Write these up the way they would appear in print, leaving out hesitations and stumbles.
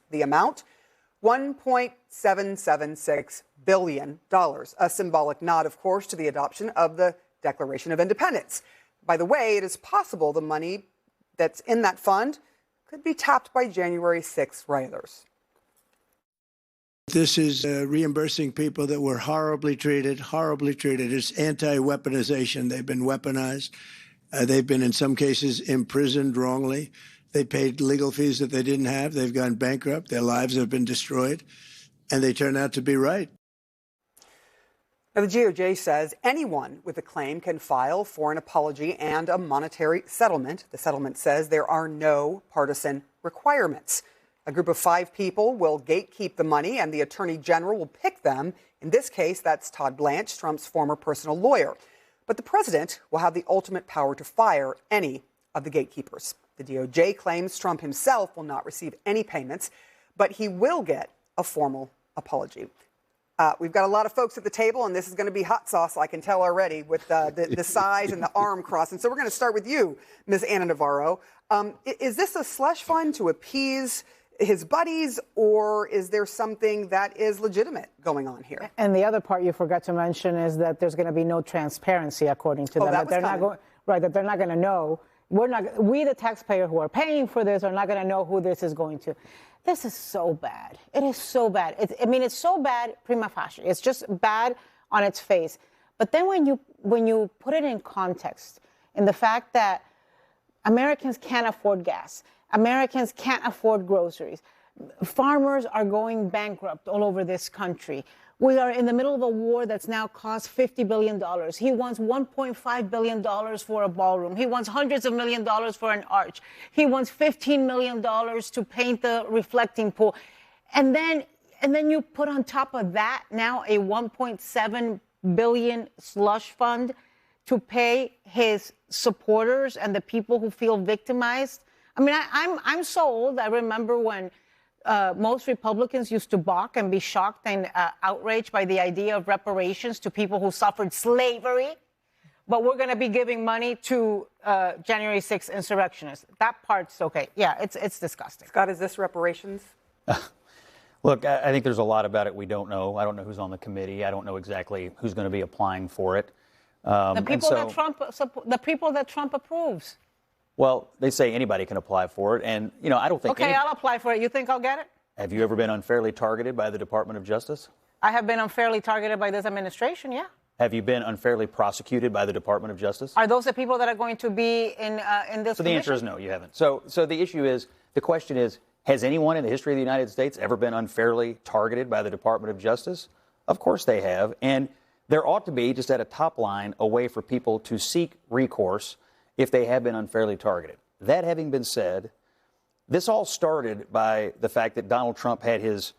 The amount? $1.776 billion. A symbolic nod, of course, to the adoption of the Declaration of Independence. By the way, it is possible the money that's in that fund could be tapped by January 6th rioters. This is reimbursing people that were horribly treated. It's anti-weaponization. They've been weaponized. They've been, in some cases, imprisoned wrongly. They paid legal fees that they didn't have. They've gone bankrupt. Their lives have been destroyed. And they turn out to be right. Now, the DOJ says anyone with a claim can file for an apology and a monetary settlement. The settlement says there are no partisan requirements. A group of 5 people will gatekeep the money, and the Attorney General will pick them. In this case, that's Todd Blanche, Trump's former personal lawyer. But the president will have the ultimate power to fire any of the gatekeepers. The DOJ claims Trump himself will not receive any payments, but he will get a formal apology. We've got a lot of folks at the table, and this is going to be hot sauce, I can tell already, with the size and the arm cross. And so we're going to start with you, Ms. Ana Navarro. Is this a slush fund to appease his buddies, or is there something that is legitimate going on here? And the other part you forgot to mention is that there's going to be no transparency, according to them. That they're not going, right, that they're not going to know. We, the taxpayer who are paying for this, are not going to know who this is going to. This is so bad. It is so bad. It's so bad prima facie. It's just bad on its face. But then when you put it in context, in the fact that Americans can't afford gas, Americans can't afford groceries, farmers are going bankrupt all over this country. We are in the middle of a war that's now cost $50 billion. He wants $1.5 billion for a ballroom. He wants hundreds of millions of dollars for an arch. He wants $15 million to paint the reflecting pool. And then you put on top of that now a $1.7 billion slush fund to pay his supporters and the people who feel victimized. I mean, I'm so old. I remember when most Republicans used to balk and be shocked and outraged by the idea of reparations to people who suffered slavery. But we're going to be giving money to January 6th insurrectionists. That part's okay. Yeah, it's disgusting. Scott, is this reparations? Look, I think there's a lot about it we don't know. I don't know who's on the committee. I don't know exactly who's going to be applying for it. The people that Trump approves. Well, they say anybody can apply for it, and, I don't think... Okay, I'll apply for it. You think I'll get it? Have you ever been unfairly targeted by the Department of Justice? I have been unfairly targeted by this administration, yeah. Have you been unfairly prosecuted by the Department of Justice? Are those the people that are going to be in this So the answer is no, you haven't. So the issue is, the question is, has anyone in the history of the United States ever been unfairly targeted by the Department of Justice? Of course they have, and there ought to be, just at a top line, a way for people to seek recourse if they have been unfairly targeted. That having been said, this all started by the fact that Donald Trump had his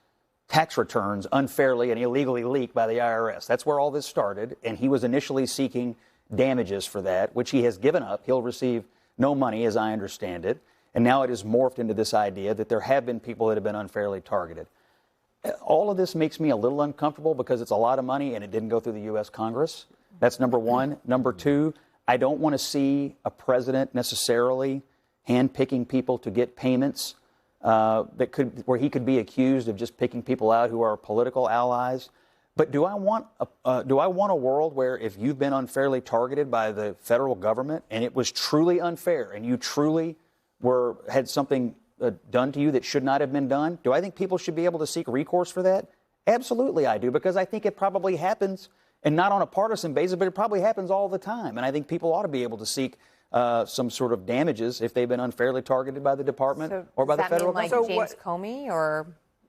tax returns unfairly and illegally leaked by the IRS. That's where all this started, and he was initially seeking damages for that, which he has given up. He'll receive no money, as I understand it, and now it has morphed into this idea that there have been people that have been unfairly targeted. All of this makes me a little uncomfortable because it's a lot of money and it didn't go through the U.S. Congress. That's number one. Number two, I don't want to see a president necessarily handpicking people to get payments where he could be accused of just picking people out who are political allies. But do I want a world where if you've been unfairly targeted by the federal government and it was truly unfair and you truly had something done to you that should not have been done, do I think people should be able to seek recourse for that? Absolutely I do, because I think it probably happens. And not on a partisan basis, but it probably happens all the time. And I think people ought to be able to seek some sort of damages if they've been unfairly targeted by the department or by the federal government. Does that mean like James Comey or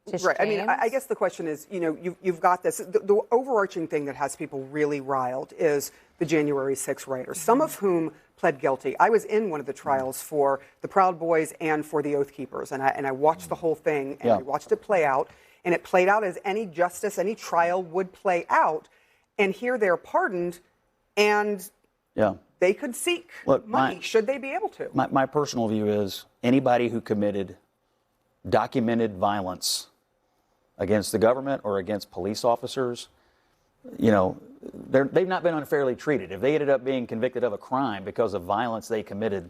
just right? James? I mean, I guess the question is, you've got this. The overarching thing that has people really riled is the January 6th rioters, some of whom pled guilty. I was in one of the trials for the Proud Boys and for the Oath Keepers, and I watched the whole thing, and I watched it play out, and it played out as any trial would play out. And here they're pardoned, and they could seek money, should they be able to. My personal view is anybody who committed documented violence against the government or against police officers, they've not been unfairly treated. If they ended up being convicted of a crime because of violence they committed,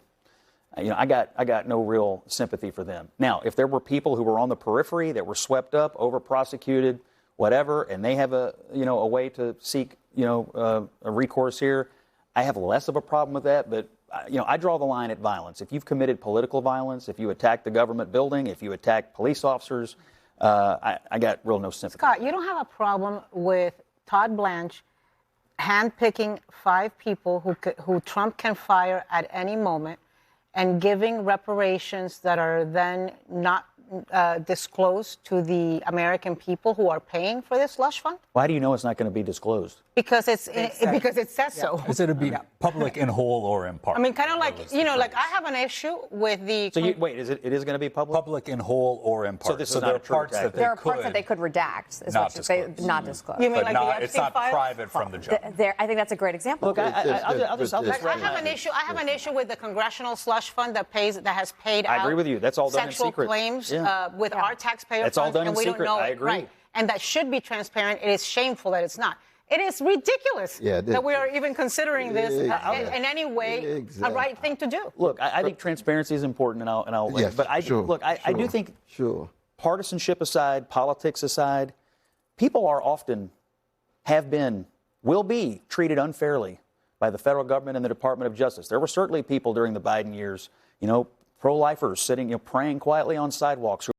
I got no real sympathy for them. Now, if there were people who were on the periphery that were swept up, over prosecuted, whatever, and they have a way to seek a recourse here, I have less of a problem with that. But I draw the line at violence. If you've committed political violence, if you attack the government building, if you attack police officers, I got real no sympathy. Scott, you don't have a problem with Todd Blanche handpicking 5 people who Trump can fire at any moment and giving reparations that are then not disclosed to the American people who are paying for this slush fund? Why do you know it's not going to be disclosed? Because it says so. Is it to be public in whole or in part? I mean, kind of like, like I have an issue with the... So wait, it is going to be public? Public in whole or in part. So this is not parts that there are parts that they could redact, is what you say, not disclose. You mean but like the it's not Epstein private from the jump. I think that's a great example. Look, I'll just I have an issue with the congressional slush fund that has paid out. I agree with you. That's all done in sexual secret. claims with our taxpayer That's all funds, done and in we secret. don't know I it. agree. Right. And that should be transparent. It is shameful that it's not. It is ridiculous that we are even considering this in any way a right thing to do. Look, I think transparency is important, and I'll yes, but I do think partisanship aside, politics aside, people are often, will be treated unfairly by the federal government and the Department of Justice. There were certainly people during the Biden years, pro-lifers sitting, praying quietly on sidewalks.